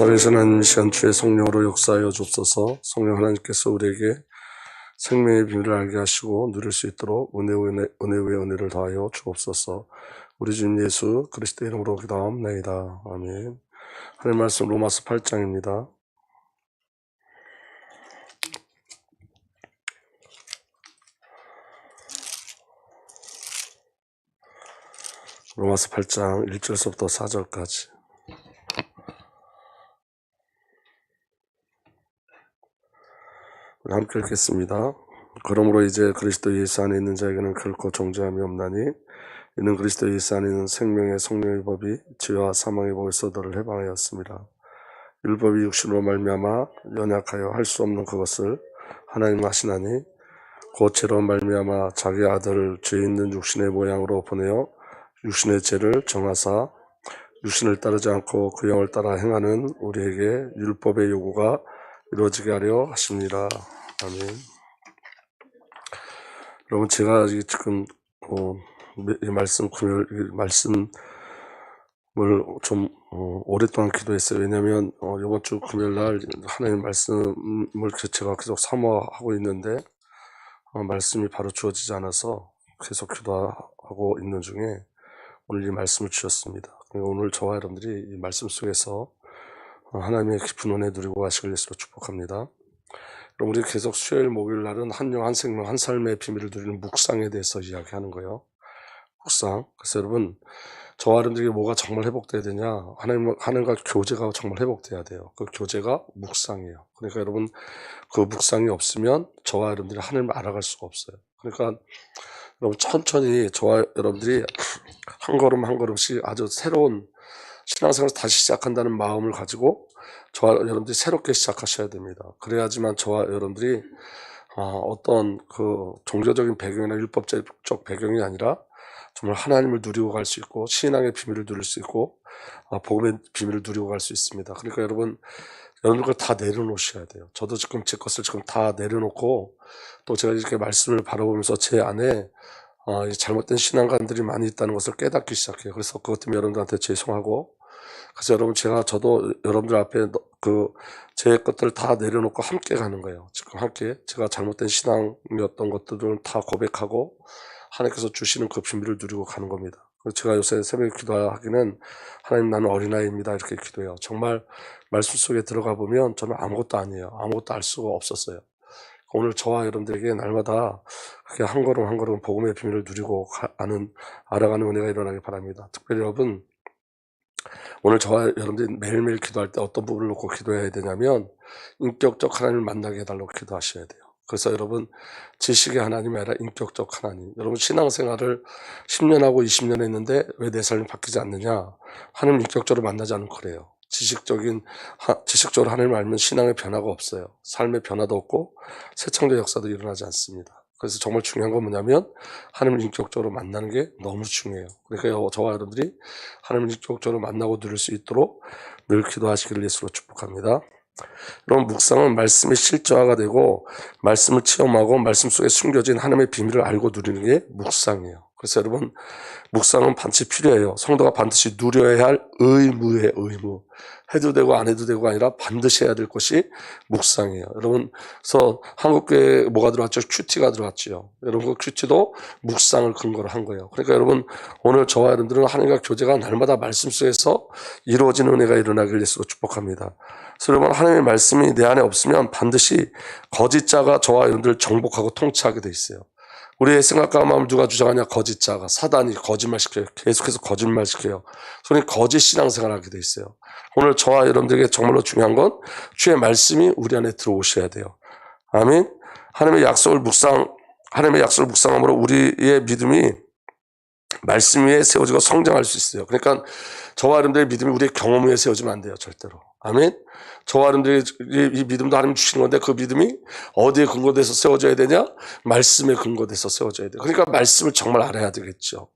살아계신 하나님, 시간 주의 성령으로 역사하여 주옵소서. 성령 하나님께서 우리에게 생명의 비밀을 알게 하시고 누릴 수 있도록 은혜 위에 은혜를 더하여 주옵소서. 우리 주님 예수 그리스도의 이름으로 기도하옵나이다. 아멘. 하나님 말씀 로마서 8장입니다. 로마서 8장 1절서부터 4절까지. 우리 함께 읽겠습니다. 그러므로 이제 그리스도 예수 안에 있는 자에게는 결코 정죄함이 없나니 이는 그리스도 예수 안에 있는 생명의 성령의 법이 죄와 사망의 법에서 너를 해방하였습니다. 율법이 육신으로 말미암아 연약하여 할 수 없는 그것을 하나님 하시나니 곧 죄로 말미암아 자기 아들을 죄 있는 육신의 모양으로 보내어 육신의 죄를 정하사 육신을 따르지 않고 그 영을 따라 행하는 우리에게 율법의 요구가 이루어지게 하려 하십니다. 아멘. 여러분, 제가 지금 이 말씀을 좀 오랫동안 기도했어요. 왜냐하면 이번 주 금요일 날 하나님 말씀을 제가 계속 사모하고 있는데 말씀이 바로 주어지지 않아서 계속 기도하고 있는 중에 오늘 이 말씀을 주셨습니다. 오늘 저와 여러분들이 이 말씀 속에서 하나님의 깊은 은혜 누리고 가시길 예수로 축복합니다. 그럼 우리 계속 수요일 목요일 날은 한 영 한 생명 한 삶의 비밀을 누리는 묵상에 대해서 이야기하는 거예요. 묵상. 그래서 여러분, 저와 여러분들에게 뭐가 정말 회복돼야 되냐? 하나님과 교제가 정말 회복돼야 돼요. 그 교제가 묵상이에요. 그러니까 여러분, 그 묵상이 없으면 저와 여러분들이 하나님을 알아갈 수가 없어요. 그러니까 여러분, 천천히 저와 여러분들이 한 걸음 한 걸음씩 아주 새로운 신앙생활을 다시 시작한다는 마음을 가지고 저와 여러분들이 새롭게 시작하셔야 됩니다. 그래야지만 저와 여러분들이 어떤 그 종교적인 배경이나 율법적 배경이 아니라 정말 하나님을 누리고 갈 수 있고 신앙의 비밀을 누릴 수 있고 복음의 비밀을 누리고 갈 수 있습니다. 그러니까 여러분들 다 내려놓으셔야 돼요. 저도 지금 제 것을 지금 다 내려놓고 또 제가 이렇게 말씀을 바라보면서 제 안에 잘못된 신앙관들이 많이 있다는 것을 깨닫기 시작해요. 그래서 그것 때문에 여러분들한테 죄송하고, 그래서 저도 여러분들 앞에 제 것들을 다 내려놓고 함께 가는 거예요. 지금 함께 제가 잘못된 신앙이었던 것들을 다 고백하고 하나님께서 주시는 그 비밀을 누리고 가는 겁니다. 제가 요새 새벽에 기도하기는 하나님 나는 어린아이입니다 이렇게 기도해요. 정말 말씀 속에 들어가 보면 저는 아무것도 아니에요. 아무것도 알 수가 없었어요. 오늘 저와 여러분들에게 날마다 그렇게 한 걸음 한 걸음 복음의 비밀을 누리고 알아가는 은혜가 일어나길 바랍니다. 특별히 여러분, 오늘 저와 여러분들이 매일매일 기도할 때 어떤 부분을 놓고 기도해야 되냐면 인격적 하나님을 만나게 해달라고 기도하셔야 돼요. 그래서 여러분, 지식의 하나님이 아니라 인격적 하나님. 여러분, 신앙생활을 10년하고 20년 했는데 왜 내 삶이 바뀌지 않느냐? 하나님 인격적으로 만나지 않으면 그래요. 지식적으로 하나님을 알면 신앙의 변화가 없어요. 삶의 변화도 없고 새 창조 역사도 일어나지 않습니다. 그래서 정말 중요한 건 뭐냐면 하나님을 인격적으로 만나는 게 너무 중요해요. 그러니까 저와 여러분들이 하나님을 인격적으로 만나고 누릴 수 있도록 늘 기도하시기를 예수로 축복합니다. 여러분, 묵상은 말씀의 실제화가 되고 말씀을 체험하고 말씀 속에 숨겨진 하나님의 비밀을 알고 누리는 게 묵상이에요. 그래서 여러분, 묵상은 반드시 필요해요. 성도가 반드시 누려야 할 의무예요. 의무. 해도 되고 안 해도 되고가 아니라 반드시 해야 될 것이 묵상이에요. 여러분, 그래서 한국교회에 뭐가 들어왔죠? 큐티가 들어왔죠. 여러분, 그 큐티도 묵상을 근거로 한 거예요. 그러니까 여러분, 오늘 저와 여러분들은 하나님과 교제가 날마다 말씀 속에서 이루어지는 은혜가 일어나길 예수로 축복합니다. 그래서 여러분, 하나님의 말씀이 내 안에 없으면 반드시 거짓자가 저와 여러분들을 정복하고 통치하게 돼 있어요. 우리의 생각과 마음을 누가 주장하냐? 거짓자가, 사단이 거짓말시켜요. 계속해서 거짓말시켜요. 그러니 거짓 신앙생활을 하게 돼 있어요. 오늘 저와 여러분들에게 정말로 중요한 건 주의 말씀이 우리 안에 들어오셔야 돼요. 아멘. 하나님의 약속을 묵상함으로 우리의 믿음이 말씀 위에 세워지고 성장할 수 있어요. 그러니까 저와 여러분들의 믿음이 우리의 경험 위에 세워지면 안 돼요. 절대로. 아멘. 저와 여러분들의 이 믿음도 하나님 주시는 건데 그 믿음이 어디에 근거돼서 세워져야 되냐? 말씀에 근거돼서 세워져야 돼요. 그러니까 말씀을 정말 알아야 되겠죠.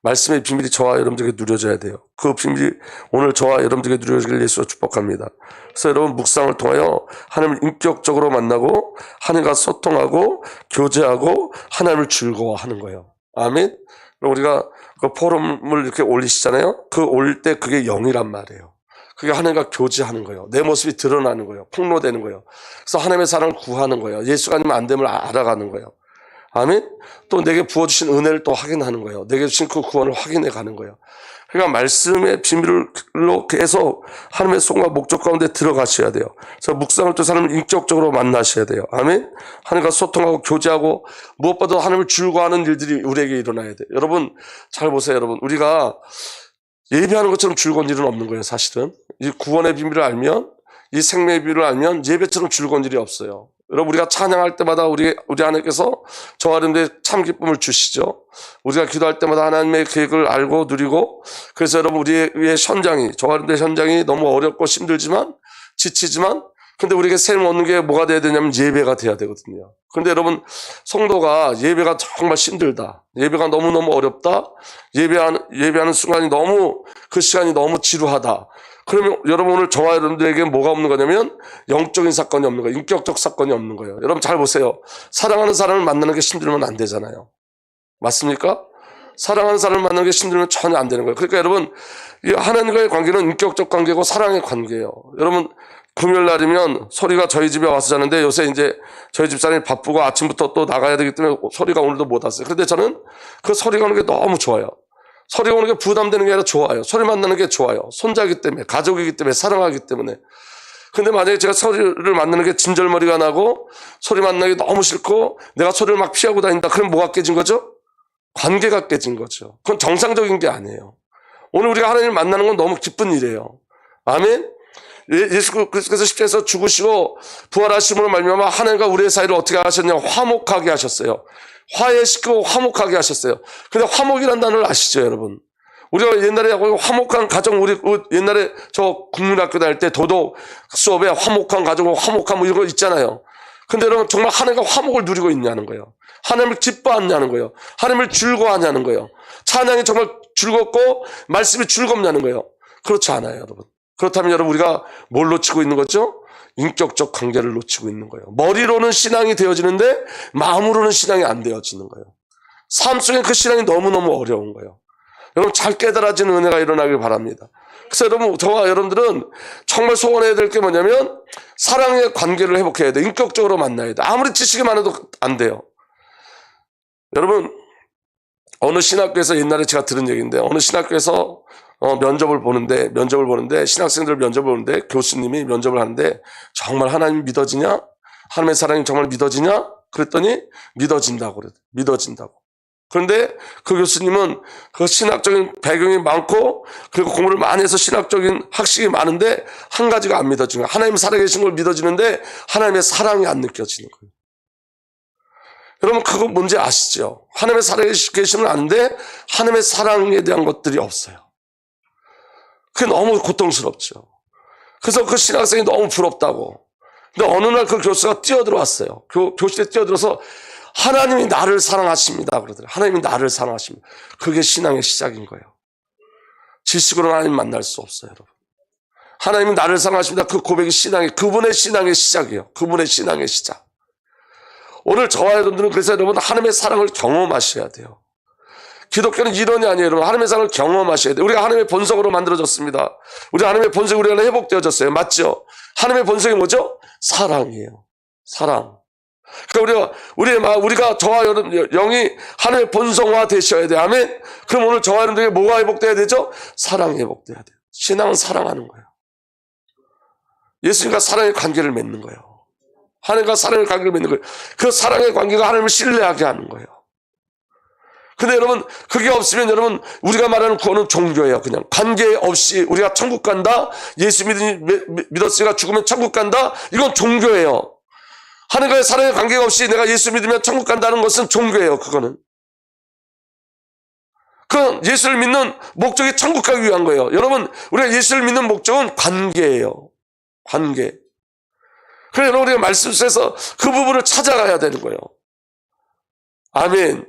말씀의 비밀이 저와 여러분들에게 누려져야 돼요. 그 비밀이 오늘 저와 여러분들에게 누려지길 예수로 축복합니다. 그래서 여러분, 묵상을 통하여 하나님을 인격적으로 만나고 하나님과 소통하고 교제하고 하나님을 즐거워하는 거예요. 아멘. 우리가 그 포럼을 이렇게 올리시잖아요. 그 올릴 때 그게 영이란 말이에요. 그게 하나님과 교제하는 거예요. 내 모습이 드러나는 거예요. 폭로되는 거예요. 그래서 하나님의 사랑을 구하는 거예요. 예수가 아니면 안 됨을 알아가는 거예요. 아멘. 또 내게 부어주신 은혜를 또 확인하는 거예요. 내게 주신 그 구원을 확인해 가는 거예요. 그러니까 말씀의 비밀로 계속 하나님의 손과 목적 가운데 들어가셔야 돼요. 그래서 묵상을 또 사람을 인격적으로 만나셔야 돼요. 아멘. 하나님과 소통하고 교제하고 무엇보다 하나님을 즐거워하는 일들이 우리에게 일어나야 돼요. 여러분 잘 보세요. 여러분 우리가 예배하는 것처럼 즐거운 일은 없는 거예요. 사실은 이 구원의 비밀을 알면, 이 생명의 비밀을 알면 예배처럼 즐거운 일이 없어요. 여러분 우리가 찬양할 때마다 우리 하나님께서 저와 여러분들의 참 기쁨을 주시죠. 우리가 기도할 때마다 하나님의 계획을 알고 누리고, 그래서 여러분 우리의 현장이, 저와 여러분들의 현장이 너무 어렵고 힘들지만 지치지만, 근데 우리에게 샘을 얻는 게 뭐가 돼야 되냐면 예배가 돼야 되거든요. 그런데 여러분 성도가 예배가 정말 힘들다, 예배가 너무너무 어렵다, 예배하는 순간이 너무, 그 시간이 너무 지루하다, 그러면 여러분 오늘 저와 여러분들에게 뭐가 없는 거냐면 영적인 사건이 없는 거예요. 인격적 사건이 없는 거예요. 여러분 잘 보세요. 사랑하는 사람을 만나는 게 힘들면 안 되잖아요. 맞습니까? 사랑하는 사람을 만나는 게 힘들면 전혀 안 되는 거예요. 그러니까 여러분 이 하나님과의 관계는 인격적 관계고 사랑의 관계예요. 여러분 금요일 날이면 소리가 저희 집에 와서 자는데, 요새 이제 저희 집사람이 바쁘고 아침부터 또 나가야 되기 때문에 소리가 오늘도 못 왔어요. 그런데 저는 그 소리가 오는 게 너무 좋아요. 소리가 오는 게 부담되는 게 아니라 좋아요. 소리 만나는 게 좋아요. 손자이기 때문에, 가족이기 때문에, 사랑하기 때문에. 근데 만약에 제가 소리를 만나는 게 진절머리가 나고 소리 만나기 너무 싫고 내가 소리를 막 피하고 다닌다, 그럼 뭐가 깨진 거죠? 관계가 깨진 거죠. 그건 정상적인 게 아니에요. 오늘 우리가 하나님을 만나는 건 너무 기쁜 일이에요. 아멘. 예수께서 십자가에서 죽으시고 부활하심으로 말미암아 하나님과 우리의 사이를 어떻게 하셨냐? 화목하게 하셨어요. 화해시키고 화목하게 하셨어요. 근데 화목이라는 단어를 아시죠, 여러분? 우리가 옛날에 화목한 가정, 우리 옛날에 저 국민학교 다닐 때 도덕 수업에 화목한 가정, 화목한 뭐 이런 거 있잖아요. 근데 여러분 정말 하나님과 화목을 누리고 있냐는 거예요. 하나님을 기뻐하냐는 거예요. 하나님을 즐거워하냐는 거예요. 찬양이 정말 즐겁고 말씀이 즐겁냐는 거예요. 그렇지 않아요, 여러분. 그렇다면 여러분 우리가 뭘 놓치고 있는 거죠? 인격적 관계를 놓치고 있는 거예요. 머리로는 신앙이 되어지는데 마음으로는 신앙이 안 되어지는 거예요. 삶 속에 그 신앙이 너무너무 어려운 거예요. 여러분 잘 깨달아지는 은혜가 일어나길 바랍니다. 그래서 여러분 저와 여러분들은 정말 소원해야 될 게 뭐냐면 사랑의 관계를 회복해야 돼. 인격적으로 만나야 돼. 아무리 지식이 많아도 안 돼요. 여러분 어느 신학교에서, 옛날에 제가 들은 얘기인데, 어느 신학교에서 면접을 보는데 신학생들 면접을 보는데 교수님이 면접을 하는데 정말 하나님 믿어지냐? 하나님의 사랑이 정말 믿어지냐? 그랬더니 믿어진다고 그래요. 믿어진다고. 그런데 그 교수님은 그 신학적인 배경이 많고 그리고 공부를 많이 해서 신학적인 학식이 많은데 한 가지가 안 믿어지는 거예요. 하나님 살아계신 걸 믿어지는데 하나님의 사랑이 안 느껴지는 거예요. 여러분 그거 뭔지 아시죠? 하나님의 살아계심을 아는데 하나님의 사랑에 대한 것들이 없어요. 그게 너무 고통스럽죠. 그래서 그 신학생이 너무 부럽다고. 근데 어느 날 그 교수가 뛰어들어왔어요. 교실에 뛰어들어서 하나님이 나를 사랑하십니다 그러더라고요. 하나님이 나를 사랑하십니다. 그게 신앙의 시작인 거예요. 지식으로는 하나님 만날 수 없어요, 여러분. 하나님이 나를 사랑하십니다. 그 고백이 그분의 신앙의 시작이에요. 그분의 신앙의 시작. 오늘 저와 여러분들은 그래서 여러분 하나님의 사랑을 경험하셔야 돼요. 기독교는 이론이 아니에요, 여러분. 하나님의 사랑을 경험하셔야 돼요. 우리가 하나님의 본성으로 만들어졌습니다. 우리 하나님의 본성이 우리 안에 회복되어졌어요. 맞죠? 하나님의 본성이 뭐죠? 사랑이에요. 사랑. 그러니까 우리가 저와 여러분 영이 하나님의 본성화 되셔야 돼요. 아멘. 그럼 오늘 저와 여러분들에게 뭐가 회복돼야 되죠? 사랑이 회복돼야 돼요. 신앙은 사랑하는 거예요. 예수님과 사랑의 관계를 맺는 거예요. 하나님과 사랑의 관계를 맺는 거예요. 그 사랑의 관계가 하나님을 신뢰하게 하는 거예요. 근데 여러분 그게 없으면 여러분 우리가 말하는 구원은 종교예요. 그냥 관계 없이 우리가 천국 간다, 예수 믿었으니까 죽으면 천국 간다, 이건 종교예요. 하나님과의 사랑의 관계가 없이 내가 예수 믿으면 천국 간다는 것은 종교예요. 그거는 그 예수를 믿는 목적이 천국 가기 위한 거예요. 여러분 우리가 예수를 믿는 목적은 관계예요. 관계. 그래서 여러분 우리가 말씀 속에서 그 부분을 찾아가야 되는 거예요. 아멘.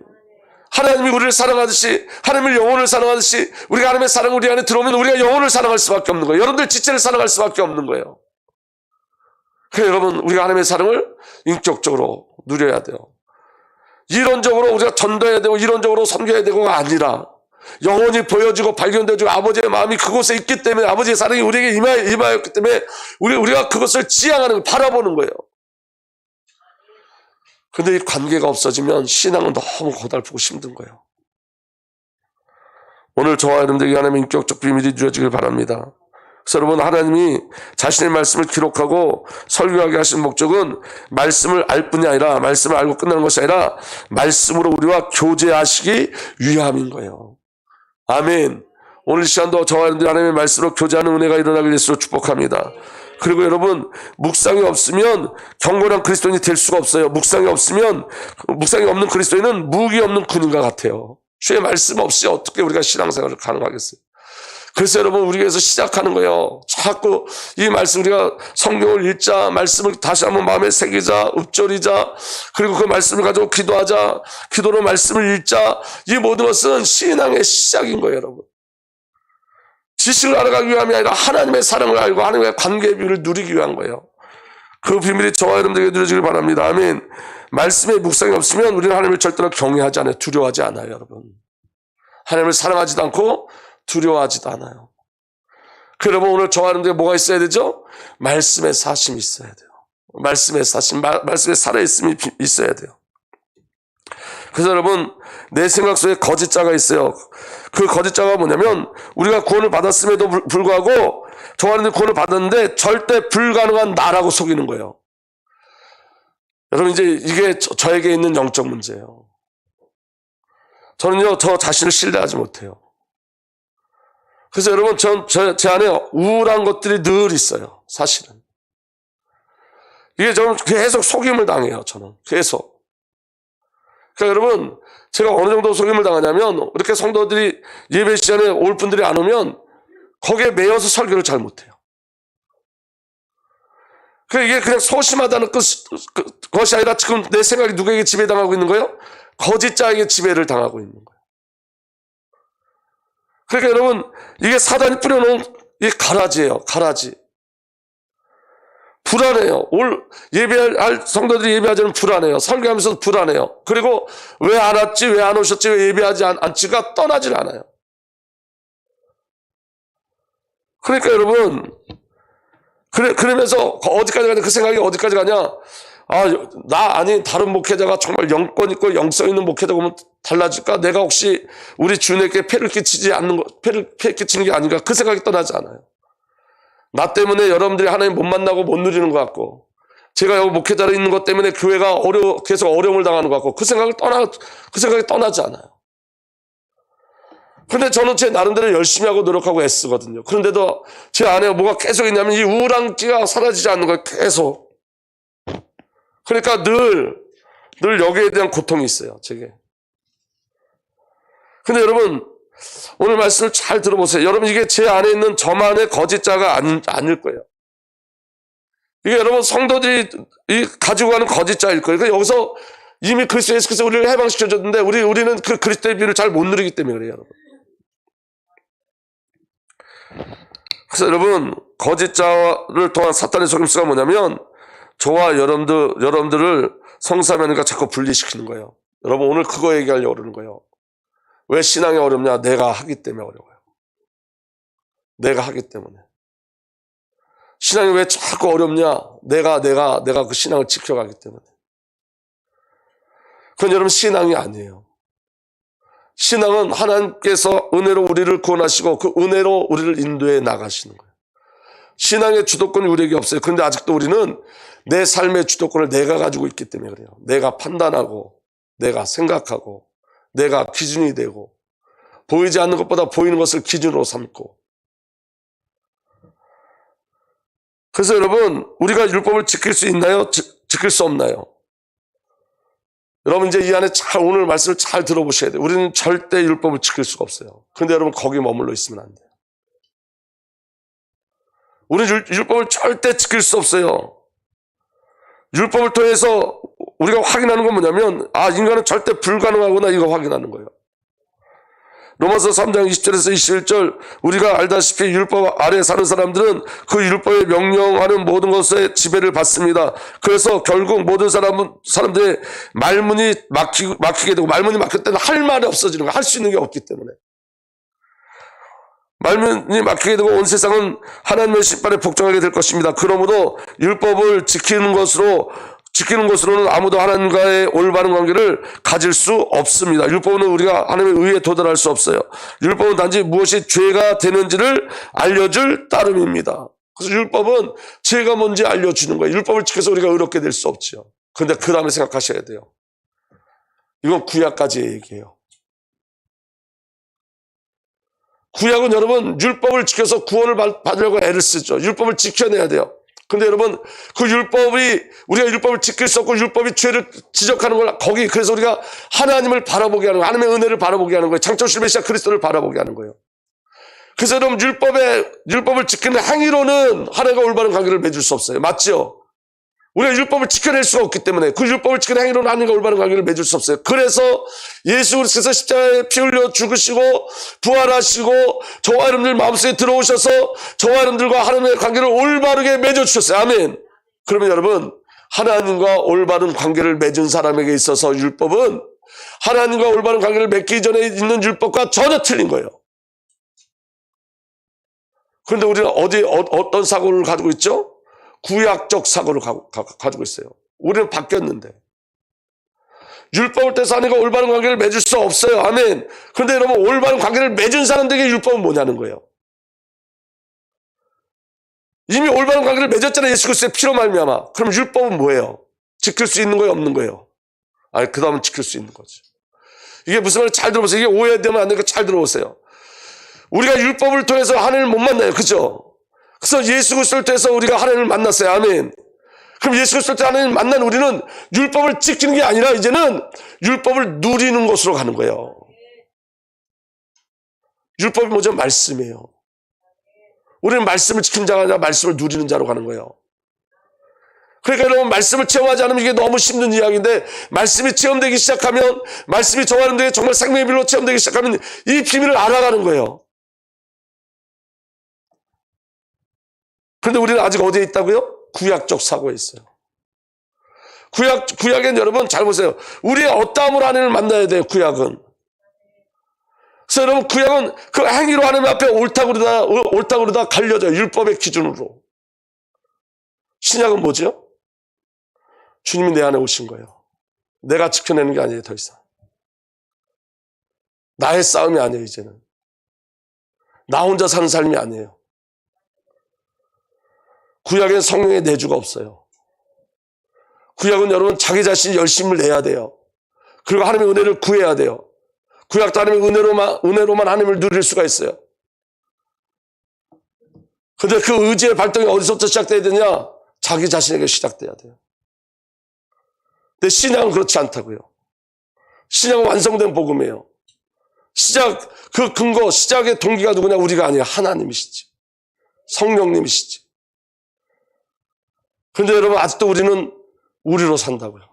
하나님이 우리를 사랑하듯이, 하나님을 영혼을 사랑하듯이 우리가 하나님의 사랑이 우리 안에 들어오면 우리가 영혼을 사랑할 수밖에 없는 거예요. 여러분들 지체를 사랑할 수밖에 없는 거예요. 그래서 여러분 우리가 하나님의 사랑을 인격적으로 누려야 돼요. 이론적으로 우리가 전도해야 되고 이론적으로 섬겨야 되고가 아니라 영원히 보여지고 발견되어지고 아버지의 마음이 그곳에 있기 때문에 아버지의 사랑이 우리에게 임하였기 때문에 우리가 그것을 지향하는, 바라보는 거예요. 근데 이 관계가 없어지면 신앙은 너무 고달프고 힘든 거예요. 오늘 저와 여러분들에게 하나님의 인격적 비밀이 누려지길 바랍니다. 그래서 여러분, 하나님이 자신의 말씀을 기록하고 설교하게 하신 목적은 말씀을 알 뿐이 아니라, 말씀을 알고 끝나는 것이 아니라 말씀으로 우리와 교제하시기 위함인 거예요. 아멘. 오늘 시간도 저와 여러분들 하나님의 말씀으로 교제하는 은혜가 일어나길 예수로 축복합니다. 그리고 여러분, 묵상이 없으면 경건한 그리스도인이 될 수가 없어요. 묵상이 없는 그리스도인은 무기 없는 군인과 같아요. 주의 말씀 없이 어떻게 우리가 신앙생활을 가능하겠어요? 그래서 여러분, 우리에게서 시작하는 거예요. 자꾸 이 말씀, 우리가 성경을 읽자, 말씀을 다시 한번 마음에 새기자, 읊조리자, 그리고 그 말씀을 가지고 기도하자, 기도로 말씀을 읽자, 이 모든 것은 신앙의 시작인 거예요, 여러분. 지식을 알아가기 위함이 아니라 하나님의 사랑을 알고 하나님의 관계의 비밀을 누리기 위한 거예요. 그 비밀이 저와 여러분들에게 누려지길 바랍니다. 아멘. 말씀의 묵상이 없으면 우리는 하나님을 절대로 경외하지 않아요. 두려워하지 않아요, 여러분. 하나님을 사랑하지도 않고 두려워하지도 않아요. 여러분, 오늘 저와 여러분들에게 뭐가 있어야 되죠? 말씀의 사심이 있어야 돼요. 말씀의 사심, 말씀의 살아있음이 있어야 돼요. 그래서 여러분, 내 생각 속에 거짓자가 있어요. 그 거짓자가 뭐냐면, 우리가 구원을 받았음에도 불구하고 저와 여러분들 구원을 받았는데 절대 불가능한 나라고 속이는 거예요. 여러분, 이제 이게 저에게 있는 영적 문제예요. 저는요, 저 자신을 신뢰하지 못해요. 그래서 여러분, 제 안에 우울한 것들이 늘 있어요. 사실은. 이게 저는 계속 속임을 당해요. 저는 계속. 그러니까 여러분, 제가 어느 정도 속임을 당하냐면, 이렇게 성도들이 예배 시간에 올 분들이 안 오면 거기에 매여서 설교를 잘 못해요. 이게 그냥 소심하다는 것이 아니라 지금 내 생각이 누구에게 지배당하고 있는 거예요? 거짓자에게 지배를 당하고 있는 거예요. 그러니까 여러분, 이게 사단이 뿌려놓은 이 가라지예요. 가라지. 불안해요. 예배할 성도들이 예배하자면 불안해요. 설교하면서도 불안해요. 그리고 왜 안 왔지? 왜 안 오셨지? 왜 예배하지 않지가 떠나질 않아요. 그러니까 여러분, 그러면서 어디까지 가냐? 그 생각이 어디까지 가냐? 나 아닌 다른 목회자가 정말 영권 있고 영성 있는 목회자 보면 달라질까? 내가 혹시 우리 주님께 폐를 끼치는 게 아닌가? 그 생각이 떠나지 않아요. 나 때문에 여러분들이 하나님 못 만나고 못 누리는 것 같고, 제가 여기 목회자로 있는 것 때문에 교회가 계속 어려움을 당하는 것 같고, 그 생각이 떠나지 않아요. 근데 저는 제 나름대로 열심히 하고 노력하고 애쓰거든요. 그런데도 제 안에 뭐가 계속 있냐면 이 우울함기가 사라지지 않는 거예요. 계속. 그러니까 늘 여기에 대한 고통이 있어요. 제게. 근데 여러분, 오늘 말씀을 잘 들어보세요. 여러분, 이게 제 안에 있는 저만의 거짓자가 아닐 거예요. 이게 여러분, 성도들이 가지고 가는 거짓자일 거예요. 그러니까 여기서 이미 그리스도 예수께서 우리를 해방시켜줬는데 우리는 그 그리스도의 비밀을 잘 못 누리기 때문에 그래요, 여러분. 그래서 여러분, 거짓자를 통한 사탄의 속임수가 뭐냐면, 저와 여러분들을 성사면과 자꾸 분리시키는 거예요. 여러분, 오늘 그거 얘기하려고 그러는 거예요. 왜 신앙이 어렵냐? 내가 하기 때문에 어려워요. 내가 하기 때문에. 신앙이 왜 자꾸 어렵냐? 내가 그 신앙을 지켜가기 때문에. 그건 여러분, 신앙이 아니에요. 신앙은 하나님께서 은혜로 우리를 구원하시고 그 은혜로 우리를 인도해 나가시는 거예요. 신앙의 주도권이 우리에게 없어요. 그런데 아직도 우리는 내 삶의 주도권을 내가 가지고 있기 때문에 그래요. 내가 판단하고, 내가 생각하고, 내가 기준이 되고, 보이지 않는 것보다 보이는 것을 기준으로 삼고. 그래서 여러분, 우리가 율법을 지킬 수 있나요? 지킬 수 없나요? 여러분, 이제 이 안에 오늘 말씀을 잘 들어보셔야 돼요. 우리는 절대 율법을 지킬 수가 없어요. 그런데 여러분, 거기 머물러 있으면 안 돼요. 우리는 율법을 절대 지킬 수 없어요. 율법을 통해서 우리가 확인하는 건 뭐냐면, 인간은 절대 불가능하구나, 이거 확인하는 거예요. 로마서 3장 20절에서 21절, 우리가 알다시피 율법 아래 사는 사람들은 그 율법에 명령하는 모든 것에 지배를 받습니다. 그래서 결국 모든 사람들의 말문이 막히게 되고, 말문이 막힐 때는 할 말이 없어지는 거예요. 할 수 있는 게 없기 때문에. 말문이 막히게 되고 온 세상은 하나님의 신발에 복종하게 될 것입니다. 그러므로 율법을 지키는 것으로는 아무도 하나님과의 올바른 관계를 가질 수 없습니다. 율법은 우리가 하나님의 의에 도달할 수 없어요. 율법은 단지 무엇이 죄가 되는지를 알려줄 따름입니다. 그래서 율법은 죄가 뭔지 알려주는 거예요. 율법을 지켜서 우리가 의롭게 될 수 없죠. 그런데 그 다음에 생각하셔야 돼요. 이건 구약까지의 얘기예요. 구약은 여러분 율법을 지켜서 구원을 받으려고 애를 쓰죠. 율법을 지켜내야 돼요. 근데 여러분 그 율법이 우리가 율법을 지킬 수 없고 율법이 죄를 지적하는 걸 그래서 우리가 하나님을 바라보게 하는 거예요. 하나님의 은혜를 바라보게 하는 거예요. 창조주신 메시아 그리스도를 바라보게 하는 거예요. 그래서 여러분 율법을 지키는 행위로는 하나님과 올바른 관계를 맺을 수 없어요. 맞죠? 우리가 율법을 지켜낼 수가 없기 때문에 그 율법을 지키는 행위로는 하나님과 올바른 관계를 맺을 수 없어요. 그래서 예수 그리스도께서 십자가에 피 흘려 죽으시고 부활하시고 저와 여러분들 마음속에 들어오셔서 저와 여러분들과 하나님의 관계를 올바르게 맺어주셨어요. 아멘. 그러면 여러분 하나님과 올바른 관계를 맺은 사람에게 있어서 율법은 하나님과 올바른 관계를 맺기 전에 있는 율법과 전혀 틀린 거예요. 그런데 우리는 어떤 사고를 가지고 있죠? 구약적 사고를 가지고 있어요. 우리는 바뀌었는데. 율법을 떼서 하니까 올바른 관계를 맺을 수 없어요. 아멘. 그런데 여러분 올바른 관계를 맺은 사람들에게 율법은 뭐냐는 거예요. 이미 올바른 관계를 맺었잖아요. 예수 그리스도의 피로 말미암아. 그럼 율법은 뭐예요? 지킬 수 있는 거예요? 없는 거예요? 그 다음은 지킬 수 있는 거죠. 이게 무슨 말인지 잘 들어보세요. 이게 오해되면 안 되니까 잘 들어보세요. 우리가 율법을 통해서 하나님을 못 만나요. 그죠? 그래서 예수 그리스도를 통해서 우리가 하나님을 만났어요. 아멘. 그럼 예수 그리스도를 통해서 하나님을 만난 우리는 율법을 지키는 게 아니라 이제는 율법을 누리는 곳으로 가는 거예요. 율법이 뭐죠? 말씀이에요. 우리는 말씀을 지키는 자가 아니라 말씀을 누리는 자로 가는 거예요. 그러니까 여러분 말씀을 체험하지 않으면 이게 너무 힘든 이야기인데 말씀이 체험되기 시작하면 말씀이 저와 여러분들에게 정말 생명의 비밀로 체험되기 시작하면 이 비밀을 알아가는 거예요. 그런데 우리는 아직 어디에 있다고요? 구약적 사고에 있어요. 구약엔 여러분 잘 보세요. 우리의 어떠함으로 하나님을 만나야 돼요. 구약은. 그래서 여러분 구약은 그 행위로 하나님 앞에 옳다고 그러다 갈려져요. 율법의 기준으로. 신약은 뭐죠? 주님이 내 안에 오신 거예요. 내가 지켜내는 게 아니에요. 더 이상. 나의 싸움이 아니에요. 이제는. 나 혼자 사는 삶이 아니에요. 구약엔 성령의 내주가 없어요. 구약은 여러분 자기 자신이 열심을 내야 돼요. 그리고 하나님의 은혜를 구해야 돼요. 구약도 하나님의 은혜로만 하나님을 누릴 수가 있어요. 근데 그 의지의 발동이 어디서부터 시작돼야 되냐? 자기 자신에게 시작돼야 돼요. 근데 신약은 그렇지 않다고요. 신약은 완성된 복음이에요. 그 근거, 시작의 동기가 누구냐? 우리가 아니에요. 하나님이시지. 성령님이시지. 그런데 여러분 아직도 우리는 우리로 산다고요.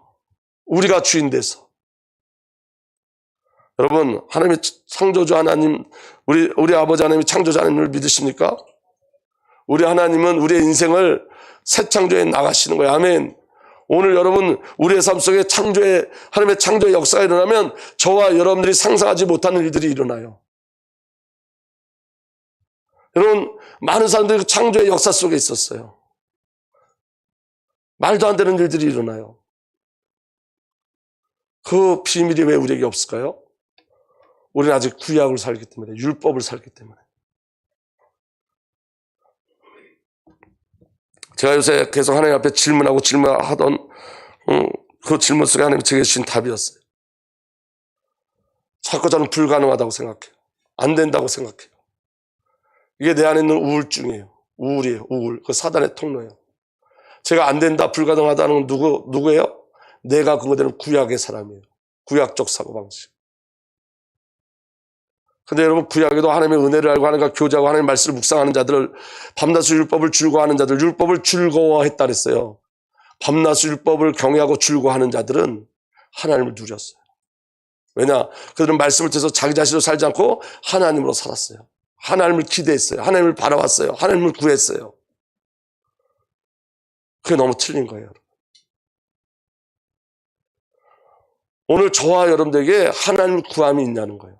우리가 주인 돼서. 여러분 하나님의 창조주 하나님, 우리 아버지 하나님이 창조주 하나님을 믿으십니까? 우리 하나님은 우리의 인생을 새 창조에 나가시는 거예요. 아멘. 오늘 여러분 우리의 삶 속에 하나님의 창조의 역사가 일어나면 저와 여러분들이 상상하지 못하는 일들이 일어나요. 여러분 많은 사람들이 그 창조의 역사 속에 있었어요. 말도 안 되는 일들이 일어나요. 그 비밀이 왜 우리에게 없을까요? 우리는 아직 구약을 살기 때문에, 율법을 살기 때문에. 제가 요새 계속 하나님 앞에 질문하던 그 질문 속에 하나님이 제게 주신 답이었어요. 자꾸 저는 불가능하다고 생각해요. 안 된다고 생각해요. 이게 내 안에 있는 우울증이에요. 우울이에요. 우울. 그 사단의 통로예요. 제가 안 된다, 불가능하다는 건 누구예요? 내가 근거되는 구약의 사람이에요. 구약적 사고방식. 근데 여러분 구약에도 하나님의 은혜를 알고 하나님과 교제하고 하나님의 말씀을 묵상하는 자들을 밤낮으로 율법을 즐거워하는 자들, 율법을 즐거워했다 그랬어요. 밤낮으로 율법을 경외하고 즐거워하는 자들은 하나님을 누렸어요. 왜냐? 그들은 말씀을 통해서 자기 자신으로 살지 않고 하나님으로 살았어요. 하나님을 기대했어요. 하나님을 바라봤어요. 하나님을 구했어요. 그게 너무 틀린 거예요. 오늘 저와 여러분들에게 하나님을 구함이 있냐는 거예요.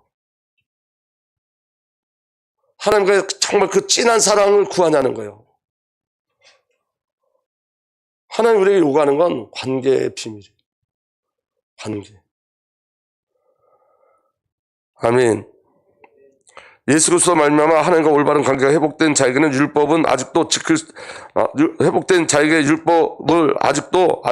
하나님과의 정말 그 진한 사랑을 구하냐는 거예요. 하나님 우리에게 요구하는 건 관계의 비밀이에요. 관계. 아멘. 예수 그리스도 말미암아 하나님과 올바른 관계가 회복된 자에게는 율법은 아직도 회복된 자에게 율법을 아직도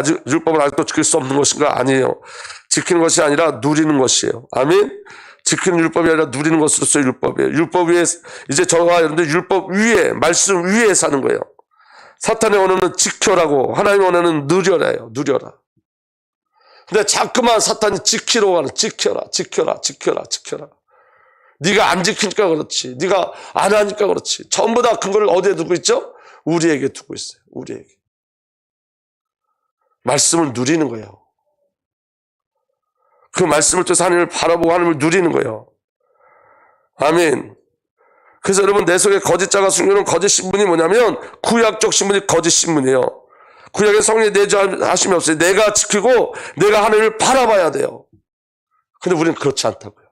지킬 수 없는 것인가? 아니에요. 지키는 것이 아니라 누리는 것이에요. 아멘. 지키는 율법이 아니라 누리는 것으로서의 율법이에요. 율법 위에 이제 저와 여러분들 율법 위에 말씀 위에 사는 거예요. 사탄의 원어는 지켜라고, 하나님의 원어는 누려라예요. 누려라. 근데 자꾸만 사탄이 지키라고 하는, 지켜라. 네가 안 지키니까 그렇지. 네가 안 하니까 그렇지. 전부 다 근거를 어디에 두고 있죠? 우리에게 두고 있어요. 우리에게. 말씀을 누리는 거예요. 그 말씀을 통해서 하나님을 바라보고 하나님을 누리는 거예요. 아멘. 그래서 여러분, 내 속에 거짓자가 숨겨놓은 거짓 신분이 뭐냐면 구약적 신분이 거짓 신분이에요. 구약의 성령이 내주하심이 없어요. 내가 지키고 내가 하나님을 바라봐야 돼요. 근데 우리는 그렇지 않다고요.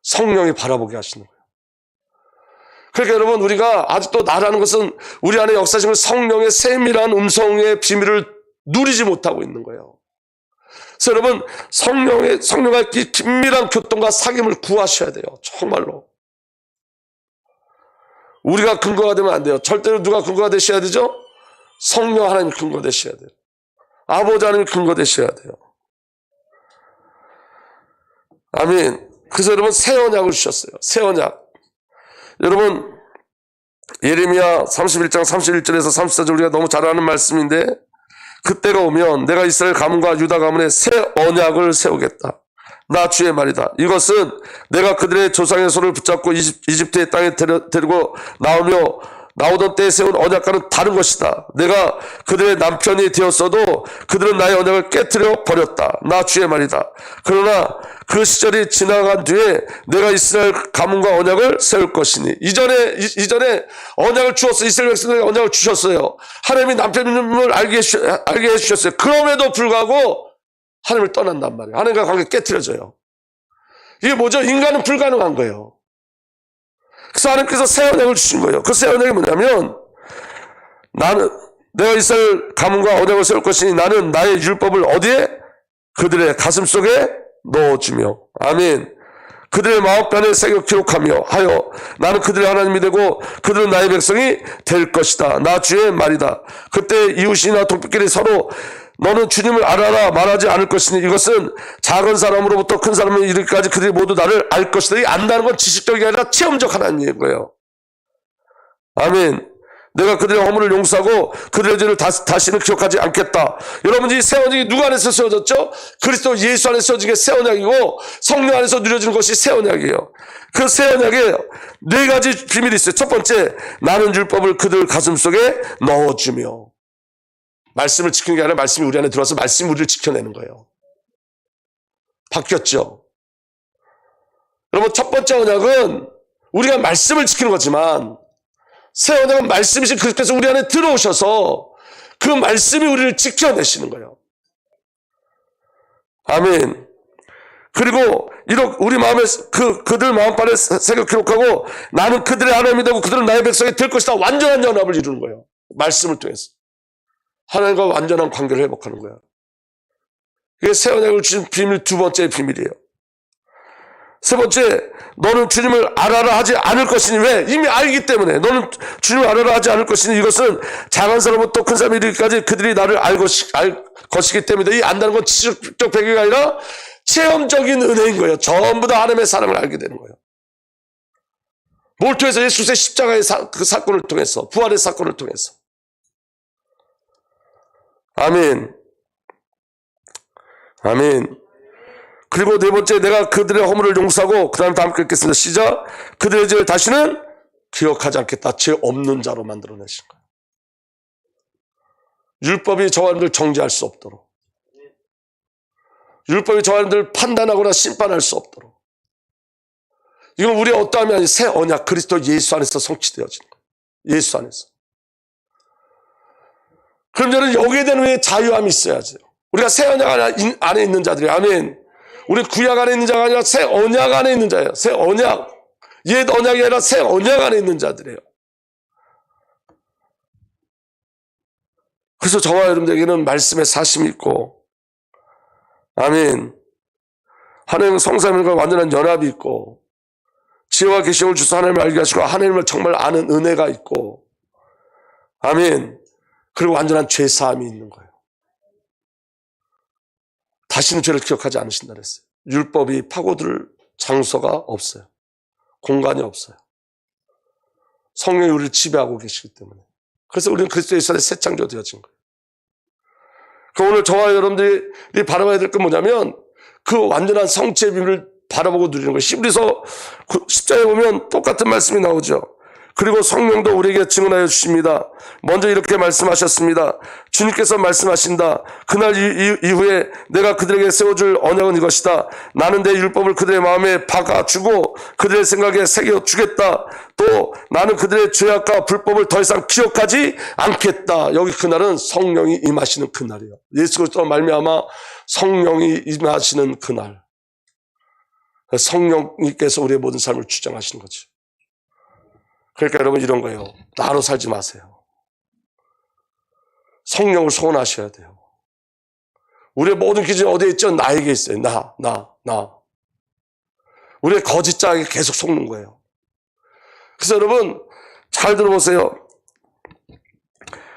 성령이 바라보게 하시는 거예요. 그러니까 여러분, 우리가 아직도 나라는 것은 우리 안에 역사하시는 성령의 세밀한 음성의 비밀을 누리지 못하고 있는 거예요. 그래서 여러분, 성령과 긴밀한 교통과 사귐을 구하셔야 돼요. 정말로. 우리가 근거가 되면 안 돼요. 절대로 누가 근거가 되셔야 되죠? 성령 하나님 근거 되셔야 돼요. 아버지 하나님 근거 되셔야 돼요. 아멘. 그래서 여러분, 새 언약을 주셨어요. 새 언약. 여러분, 예레미야 31장 31절에서 34절 우리가 너무 잘 아는 말씀인데, 그때가 오면 내가 이스라엘 가문과 유다 가문에 새 언약을 세우겠다. 나 주의 말이다. 이것은 내가 그들의 조상의 손을 붙잡고 이집트의 땅에 데리고 나오던 때에 세운 언약과는 다른 것이다. 내가 그들의 남편이 되었어도 그들은 나의 언약을 깨트려 버렸다. 나 주의 말이다. 그러나 그 시절이 지나간 뒤에 내가 이스라엘 가문과 언약을 세울 것이니. 이전에 언약을 주었어요. 이스라엘 백성들에게 언약을 주셨어요. 하나님이 남편임을 알게 해주셨어요. 그럼에도 불구하고 하나님을 떠난단 말이에요. 하나님과 관계 깨트려져요. 이게 뭐죠? 인간은 불가능한 거예요. 그래서 하나님께서 새 언약을 주신 거예요. 그 새 언약이 뭐냐면, 내가 이스라엘 가문과 언약을 세울 것이니 나는 나의 율법을 어디에? 그들의 가슴 속에 넣어주며. 아멘. 그들의 마음간에 새겨 기록하며 하여 나는 그들의 하나님이 되고 그들은 나의 백성이 될 것이다. 나 주의 말이다. 그때 이웃이나 동백끼리 서로 너는 주님을 알아라 말하지 않을 것이니 이것은 작은 사람으로부터 큰 사람에 이르기까지 그들이 모두 나를 알 것이다. 이 안다는 건 지식적이 아니라 체험적 하나님인 거예요. 아멘. 내가 그들의 허물을 용서하고 그들의 죄를 다시는 기억하지 않겠다. 여러분, 이 새 언약이 누구 안에서 세워졌죠? 그리스도 예수 안에서 세워진 게 새 언약이고 성령 안에서 누려지는 것이 새 언약이에요. 그 새 언약에 네 가지 비밀이 있어요. 첫 번째, 나는 율법을 그들 가슴 속에 넣어주며. 말씀을 지키는 게 아니라 말씀이 우리 안에 들어와서 말씀이 우리를 지켜내는 거예요. 바뀌었죠? 여러분, 첫 번째 언약은 우리가 말씀을 지키는 거지만 새 언약은 말씀이신 그리스도께서 우리 안에 들어오셔서 그 말씀이 우리를 지켜내시는 거예요. 아멘. 그리고 우리 마음에 그들 마음판에 새겨 기록하고 나는 그들의 하나님이 되고 그들은 나의 백성이 될 것이다. 완전한 연합을 이루는 거예요. 말씀을 통해서. 하나님과 완전한 관계를 회복하는 거야. 이게 새 언약을 주신 비밀, 두 번째 비밀이에요. 세 번째, 너는 주님을 알아라 하지 않을 것이니. 왜? 이미 알기 때문에. 너는 주님을 알아라 하지 않을 것이니 이것은 작은 사람부터 큰 사람이 이르기까지 그들이 나를 알 것이기 때문에. 이 안다는 건 지식적 배경이 아니라 체험적인 은혜인 거예요. 전부 다 하나님의 사랑을 알게 되는 거예요. 뭘 통해서? 예수의 십자가의 그 사건을 통해서, 부활의 사건을 통해서. 아멘. 아멘. 그리고 네 번째, 내가 그들의 허물을 용서하고, 그 다음에 다 함께 읽겠습니다. 시작. 그들의 죄를 다시는 기억하지 않겠다. 죄 없는 자로 만들어내신 거예요. 율법이 저와 여러분들 정죄할 수 없도록, 율법이 저와 여러분들 판단하거나 심판할 수 없도록, 이건 우리의 어떠함이 아닌 새 언약, 그리스도 예수 안에서 성취되어지는 거예요. 예수 안에서. 그럼 저는 여기에 대한 우리의 자유함이 있어야죠. 우리가 새 언약 안에 있는 자들이, 아멘. 우리 구약 안에 있는 자가 아니라 새 언약 안에 있는 자예요. 새 언약. 옛 언약이 아니라 새 언약 안에 있는 자들이에요. 그래서 저와 여러분들에게는 말씀의 사심이 있고, 아멘, 하나님 성삼일과 완전한 연합이 있고, 지혜와 계시를 주사 하나님을 알게 하시고 하나님을 정말 아는 은혜가 있고, 아멘, 그리고 완전한 죄사함이 있는 거예요. 다시는 죄를 기억하지 않으신다 그랬어요. 율법이 파고들 장소가 없어요. 공간이 없어요. 성령이 우리를 지배하고 계시기 때문에. 그래서 우리는 그리스도 예수 안에 새 창조 되어진 거예요. 오늘 저와 여러분들이 바라봐야 될 건 뭐냐면 그 완전한 성취의 비밀을 바라보고 누리는 거예요. 히브리서 10장에 보면 똑같은 말씀이 나오죠. 그리고 성령도 우리에게 증언하여 주십니다. 먼저 이렇게 말씀하셨습니다. 주님께서 말씀하신다. 그날 이후에 내가 그들에게 세워줄 언약은 이것이다. 나는 내 율법을 그들의 마음에 박아주고 그들의 생각에 새겨주겠다. 또 나는 그들의 죄악과 불법을 더 이상 기억하지 않겠다. 여기 그날은 성령이 임하시는 그날이에요. 예수 그리스도로 말미암아 성령이 임하시는 그날. 성령님께서 우리의 모든 삶을 주장하시는 거죠. 그러니까 여러분 이런 거예요. 나로 살지 마세요. 성령을 소원하셔야 돼요. 우리의 모든 기준이 어디에 있죠? 나에게 있어요. 나. 우리의 거짓자에게 계속 속는 거예요. 그래서 여러분 잘 들어보세요.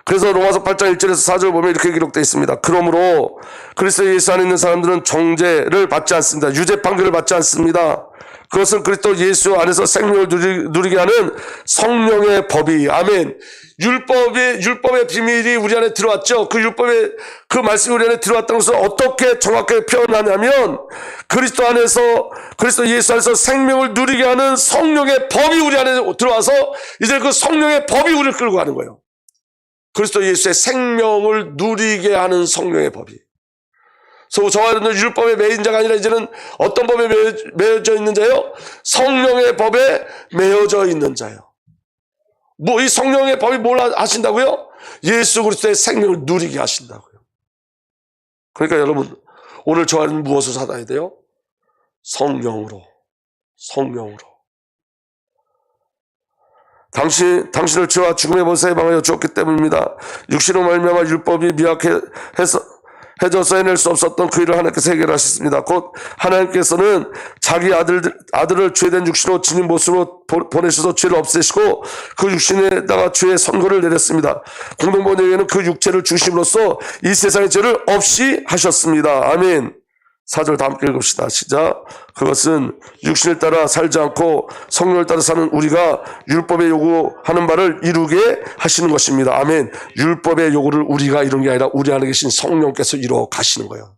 그래서 로마서 8장 1절에서 4절 보면 이렇게 기록되어 있습니다. 그러므로 그리스도 예수 안에 있는 사람들은 정죄를 받지 않습니다. 유죄 판결을 받지 않습니다. 그것은 그리스도 예수 안에서 생명을 누리게 하는 성령의 법이, 아멘. 율법의 비밀이 우리 안에 들어왔죠. 그 율법의 그 말씀이 우리 안에 들어왔다는 것을 어떻게 정확하게 표현하냐면 그리스도 예수 안에서 생명을 누리게 하는 성령의 법이 우리 안에 들어와서 이제 그 성령의 법이 우리를 끌고 가는 거예요. 그리스도 예수의 생명을 누리게 하는 성령의 법이. 그래서 저와 여러분들 율법에 매인 자가 아니라 이제는 어떤 법에 매여져 있는 자요? 성령의 법에 매여져 있는 자요. 이 성령의 법이 뭘 하신다고요? 예수 그리스도의 생명을 누리게 하신다고요. 그러니까 여러분 오늘 저와 여러분 무엇을 살아야 돼요? 성령으로. 당신을 죄와 죽음의 권세에 방하여 주었기 때문입니다. 육신으로 말미암아 율법이 미약해져서 해낼 수 없었던 그 일을 하나님께서 해결하셨습니다. 곧 하나님께서는 자기 아들을 죄된 육신으로 지닌 모습으로 보내셔서 죄를 없애시고 그 육신에다가 죄의 선고를 내렸습니다. 공동번역에는 그 육체를 주심으로써 이 세상의 죄를 없이 하셨습니다. 아멘. 4절 다 함께 읽읍시다. 시작. 그것은 육신을 따라 살지 않고 성령을 따라 사는 우리가 율법의 요구하는 바를 이루게 하시는 것입니다. 아멘. 율법의 요구를 우리가 이루는 게 아니라 우리 안에 계신 성령께서 이루어 가시는 거예요.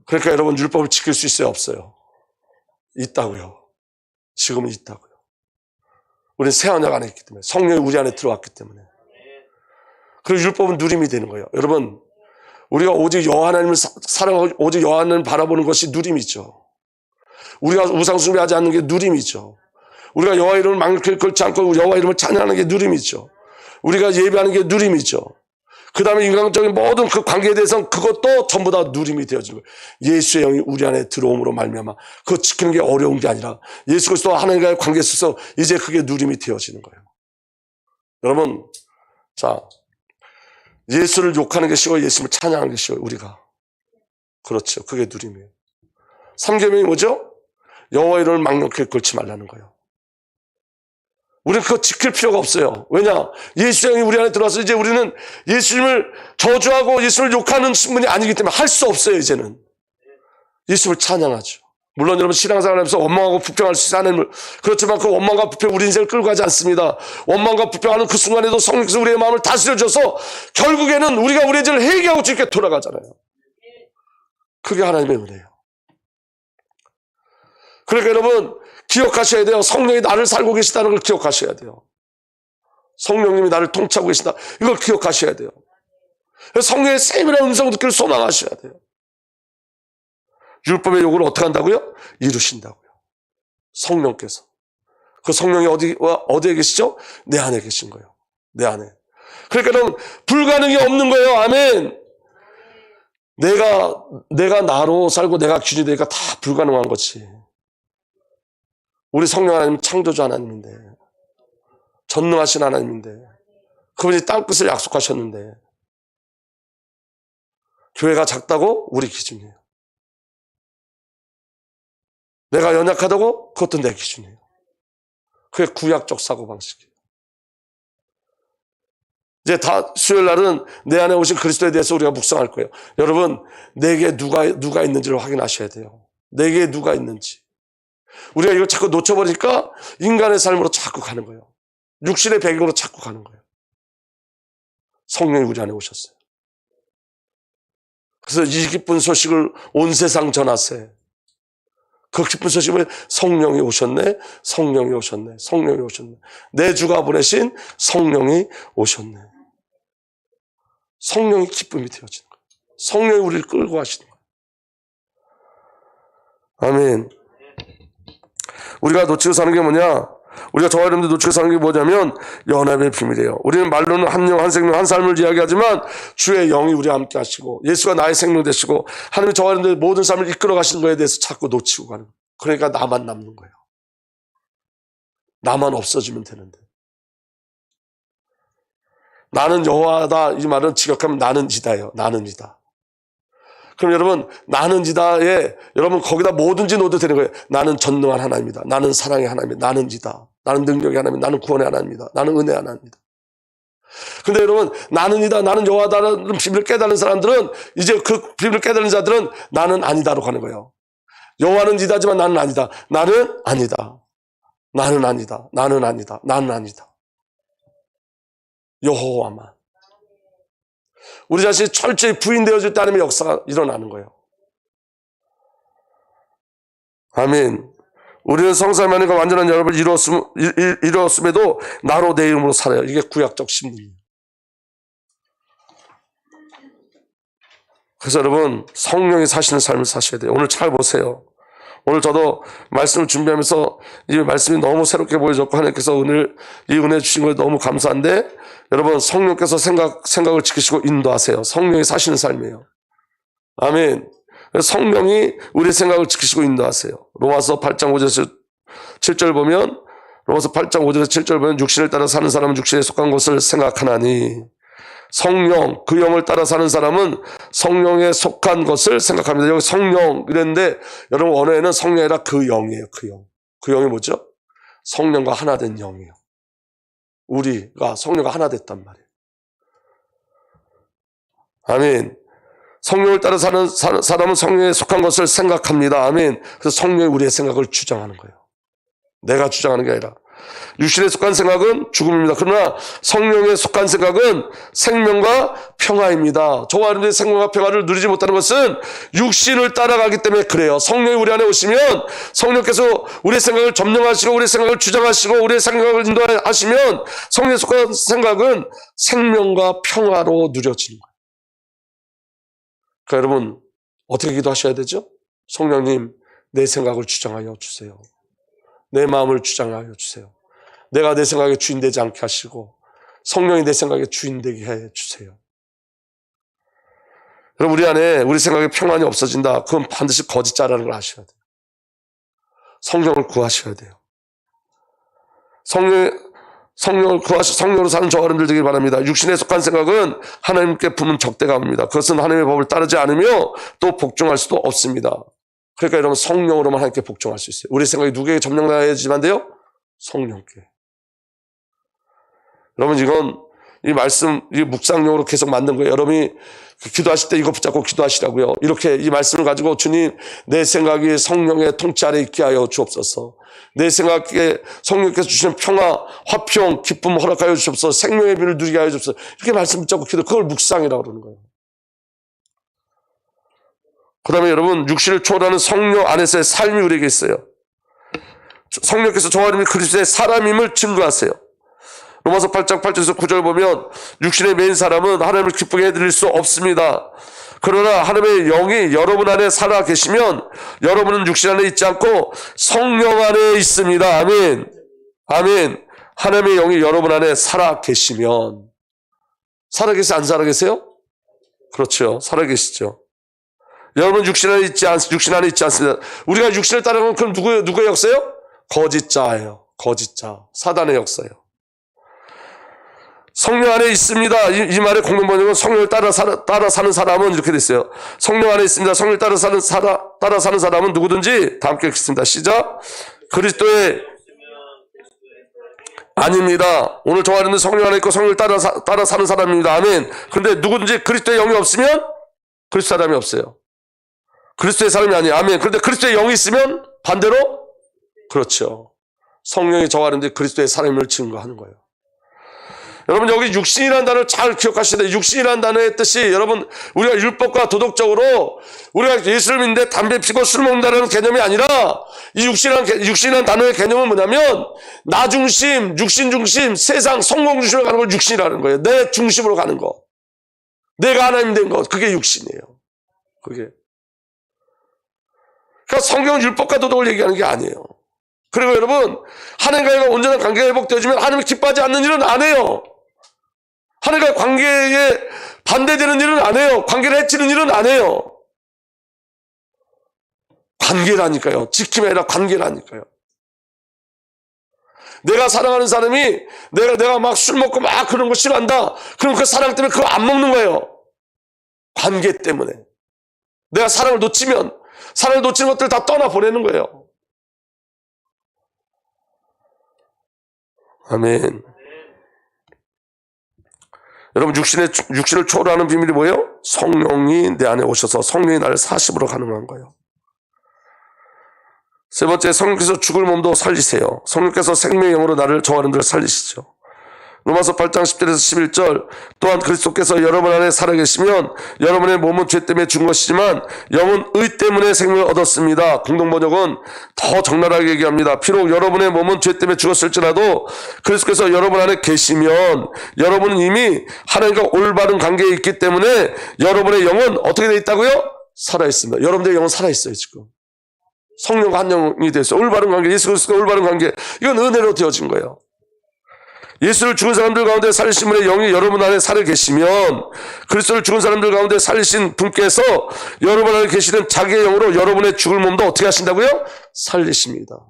그러니까 여러분 율법을 지킬 수 있어요? 없어요? 있다고요. 지금은 있다고요. 우리는 새 언약 안에 있기 때문에 성령이 우리 안에 들어왔기 때문에. 그리고 율법은 누림이 되는 거예요. 여러분 우리가 오직 여호와 하나님을 사랑하고 오직 여호와 하나님을 바라보는 것이 누림이죠. 우리가 우상숭배하지 않는 게 누림이죠. 우리가 여호와 이름을 망령되이 걸지 않고 여호와 이름을 찬양하는 게 누림이죠. 우리가 예배하는 게 누림이죠. 그 다음에 인간적인 모든 그 관계에 대해서는 그것도 전부 다 누림이 되어지는 거예요. 예수의 영이 우리 안에 들어옴으로 말미암아 그거 지키는 게 어려운 게 아니라 예수 그리스도와 하나님과의 관계에 있어서 이제 그게 누림이 되어지는 거예요. 여러분, 자, 예수를 욕하는 게 쉬워요? 예수를 찬양하는 게 쉬워요? 우리가. 그렇죠. 그게 누림이에요. 3계명이 뭐죠? 여호와 이름을 망령되이 걸지 말라는 거예요. 우리는 그거 지킬 필요가 없어요. 왜냐? 예수의 영이 우리 안에 들어와서 이제 우리는 예수님을 저주하고 예수를 욕하는 신분이 아니기 때문에 할 수 없어요. 이제는. 예수를 찬양하죠. 물론 여러분 신앙생활 하면서 원망하고 불평할 수 있어요. 하나님을. 그렇지만 그 원망과 불평 우리 인생을 끌고 가지 않습니다. 원망과 불평하는 그 순간에도 성령께서 우리의 마음을 다스려줘서 결국에는 우리가 우리의 죄를 회개하고 주님께 돌아가잖아요. 그게 하나님의 은혜예요. 그러니까 여러분 기억하셔야 돼요. 성령이 나를 살고 계시다는 걸 기억하셔야 돼요. 성령님이 나를 통치하고 계신다. 이걸 기억하셔야 돼요. 성령의 세밀한 음성을 듣기를 소망하셔야 돼요. 율법의 요구를 어떻게 한다고요? 이루신다고요. 성령께서. 그 성령이 어디에 계시죠? 내 안에 계신 거예요. 내 안에. 그러니까 불가능이 없는 거예요. 아멘. 내가 나로 살고 내가 균이 되니까 다 불가능한 거지. 우리 성령 하나님 창조주 하나님인데, 전능하신 하나님인데, 그분이 땅끝을 약속하셨는데, 교회가 작다고? 우리 기준이에요. 내가 연약하다고? 그것도 내 기준이에요. 그게 구약적 사고방식이에요. 이제 다 수요일 날은 내 안에 오신 그리스도에 대해서 우리가 묵상할 거예요. 여러분, 내게 누가 있는지를 확인하셔야 돼요. 내게 누가 있는지. 우리가 이걸 자꾸 놓쳐버리니까 인간의 삶으로 자꾸 가는 거예요. 육신의 배경으로 자꾸 가는 거예요. 성령이 우리 안에 오셨어요. 그래서 이 기쁜 소식을 온 세상 전하세. 그 기쁜 소식은 성령이 오셨네, 성령이 오셨네, 성령이 오셨네. 내 주가 보내신 성령이 오셨네. 성령이 기쁨이 되어지는 거예요. 성령이 우리를 끌고 가시는 거예요. 아멘. 우리가 놓치고 사는 게 뭐냐? 우리가 저와 여러분들 놓치고 사는 게 뭐냐면 연합의 비밀이에요. 우리는 말로는 한 영, 한 생명, 한 삶을 이야기하지만 주의 영이 우리와 함께 하시고 예수가 나의 생명 되시고 하나님이 저와 여러분들의 모든 삶을 이끌어 가시는 거에 대해서 자꾸 놓치고 가는 거예요. 그러니까 나만 남는 거예요. 나만 없어지면 되는데. 나는 여호와다 이 말은 직역하면 나는 지다예요. 나는 지다. 그럼 여러분 나는 지다에 여러분 거기다 뭐든지 넣어도 되는 거예요. 나는 전능한 하나님이다. 나는 사랑의 하나님이다. 나는 지다. 나는 능력의 하나님이다. 나는 구원의 하나님이다. 나는 은혜의 하나님이다. 근데 여러분 나는 이다. 나는 여호와다라는 비밀을 깨달은 사람들은 이제 그 비밀을 깨달은 자들은 나는 아니다로 가는 거예요. 여호와는 지다지만 나는 아니다. 나는 아니다. 나는 아니다. 나는 아니다. 나는 아니다. 여호와만. 우리 자신이 철저히 부인되어질 때 하나님의 역사가 일어나는 거예요. 아멘. 우리는 성삼위하나님과 완전한 연합을 이루었음에도 나로 내 이름으로 살아요. 이게 구약적 신분이에요. 그래서 여러분 성령이 사시는 삶을 사셔야 돼요. 오늘 잘 보세요. 오늘 저도 말씀을 준비하면서 이 말씀이 너무 새롭게 보여졌고 하나님께서 오늘 이 은혜 주신 거에 너무 감사한데 여러분 성령께서 생각을 지키시고 인도하세요. 성령이 사시는 삶이에요. 아멘. 성령이 우리의 생각을 지키시고 인도하세요. 로마서 8장 5절에서 7절 보면 로마서 8장 5절에서 7절 보면 육신을 따라 사는 사람은 육신에 속한 것을 생각하나니 성령, 그 영을 따라 사는 사람은 성령에 속한 것을 생각합니다. 여기 성령 이랬는데 여러분 원어에는 성령이 아니라 그 영이에요. 그 영. 그 영이 뭐죠? 성령과 하나 된 영이에요. 우리가 성령과 하나 됐단 말이에요. 아멘. 성령을 따라 사는 사람은 성령에 속한 것을 생각합니다. 아멘. 그래서 성령이 우리의 생각을 주장하는 거예요. 내가 주장하는 게 아니라. 육신에 속한 생각은 죽음입니다. 그러나 성령에 속한 생각은 생명과 평화입니다. 저와 여러분들의 생명과 평화를 누리지 못하는 것은 육신을 따라가기 때문에 그래요. 성령이 우리 안에 오시면 성령께서 우리의 생각을 점령하시고 우리의 생각을 주장하시고 우리의 생각을 인도하시면 성령에 속한 생각은 생명과 평화로 누려지는 거예요. 그러니까 여러분 어떻게 기도하셔야 되죠? 성령님 내 생각을 주장하여 주세요. 내 마음을 주장하여 주세요. 내가 내 생각의 주인 되지 않게 하시고 성령이 내 생각의 주인 되게 해 주세요. 여러분 우리 안에 우리 생각에 평안이 없어진다. 그건 반드시 거짓자라는 걸 아셔야 돼요. 성령을 구하셔야 돼요. 성령으로 사는 저와 여러분들 되길 바랍니다. 육신에 속한 생각은 하나님께 품은 적대감입니다. 그것은 하나님의 법을 따르지 않으며 또 복종할 수도 없습니다. 그러니까 여러분 성령으로만 하나님께 복종할 수 있어요. 우리 생각이 누구에게 점령당해야지만 돼요? 성령께. 여러분 이건 이 말씀 이 묵상용으로 계속 만든 거예요. 여러분이 기도하실 때 이거 붙잡고 기도하시라고요. 이렇게 이 말씀을 가지고 주님 내 생각이 성령의 통치 아래 있게 하여 주옵소서. 내 생각에 성령께서 주시는 평화, 화평, 기쁨 허락하여 주옵소서. 생명의 비를 누리게 하여 주옵소서. 이렇게 말씀 붙잡고 기도. 그걸 묵상이라고 그러는 거예요. 그 다음에 여러분 육신을 초월하는 성령 안에서의 삶이 우리에게 있어요. 성령께서 저와 여러분이 그리스도의 사람임을 증거하세요. 로마서 8장 8절에서 9절 보면 육신의 메인 사람은 하나님을 기쁘게 해드릴 수 없습니다. 그러나 하나님의 영이 여러분 안에 살아 계시면 여러분은 육신 안에 있지 않고 성령 안에 있습니다. 아멘. 아멘. 하나님의 영이 여러분 안에 살아 계시면 살아 계세요? 안 살아 계세요? 그렇죠. 살아 계시죠. 여러분 육신 안에 있지 않습니다. 우리가 육신을 따라가면 그럼 누구의 역사예요? 거짓자예요. 거짓자. 사단의 역사예요. 성령 안에 있습니다. 이 말의 공동번역은 성령을 따라 사는 사람은 이렇게 됐어요. 성령 안에 있습니다. 성령을 따라 사는 사람은 누구든지 다 함께 읽겠습니다. 시작. 그리스도의 아닙니다. 오늘 저와 여러분은 성령 안에 있고 성령을 따라 사는 사람입니다. 아멘. 그런데 누구든지 그리스도의 영이 없으면 그리스도 사람이 없어요. 그리스도의 사람이 아니에요. 아멘. 그런데 그리스도의 영이 있으면 반대로 그렇죠. 성령이 저와 여러분들이 그리스도의 사람임을 증거하는 거예요. 여러분 여기 육신이라는 단어를 잘 기억하셔야 돼요. 육신이라는 단어의 뜻이 여러분 우리가 율법과 도덕적으로 우리가 예수를 믿는데 담배 피고 술 먹는다는 개념이 아니라 이 육신이라는 단어의 개념은 뭐냐면 나 중심, 육신 중심, 세상 성공 중심으로 가는 걸 육신이라는 거예요. 내 중심으로 가는 거. 내가 하나님 된 것. 그게 육신이에요. 그게. 그러니까 성경은 율법과 도덕을 얘기하는 게 아니에요. 그리고 여러분 하나님과의 온전한 관계가 회복되어지면 하나님이 기뻐하지 않는 일은 안 해요. 하나님과의 관계에 반대되는 일은 안 해요. 관계를 해치는 일은 안 해요. 관계라니까요. 지킴이 아니라 관계라니까요. 내가 사랑하는 사람이 내가 막 술 먹고 막 그런 거 싫어한다. 그럼 그 사랑 때문에 그거 안 먹는 거예요. 관계 때문에. 내가 사랑을 놓치는 것들 다 떠나보내는 거예요. 아멘. 여러분 육신을 초월하는 비밀이 뭐예요? 성령이 내 안에 오셔서 성령이 나를 사심으로 가능한 거예요. 세 번째, 성령께서 죽을 몸도 살리세요. 성령께서 생명의 영으로 나를 저와 여러분들을 살리시죠. 로마서 8장 10절에서 11절 또한 그리스도께서 여러분 안에 살아계시면 여러분의 몸은 죄 때문에 죽은 것이지만 영은 의 때문에 생명을 얻었습니다. 공동번역은 더 적나라하게 얘기합니다. 비록 여러분의 몸은 죄 때문에 죽었을지라도 그리스도께서 여러분 안에 계시면 여러분은 이미 하나님과 올바른 관계에 있기 때문에 여러분의 영은 어떻게 되어 있다고요? 살아있습니다. 여러분들의 영은 살아있어요. 지금 성령과 한 영이 되었어요. 올바른 관계, 예수 그리스도와 올바른 관계, 이건 은혜로 되어진 거예요. 예수를 죽은 사람들 가운데 살리신 분의 영이 여러분 안에 살아 계시면 그리스도를 죽은 사람들 가운데 살리신 분께서 여러분 안에 계시는 자기의 영으로 여러분의 죽을 몸도 어떻게 하신다고요? 살리십니다.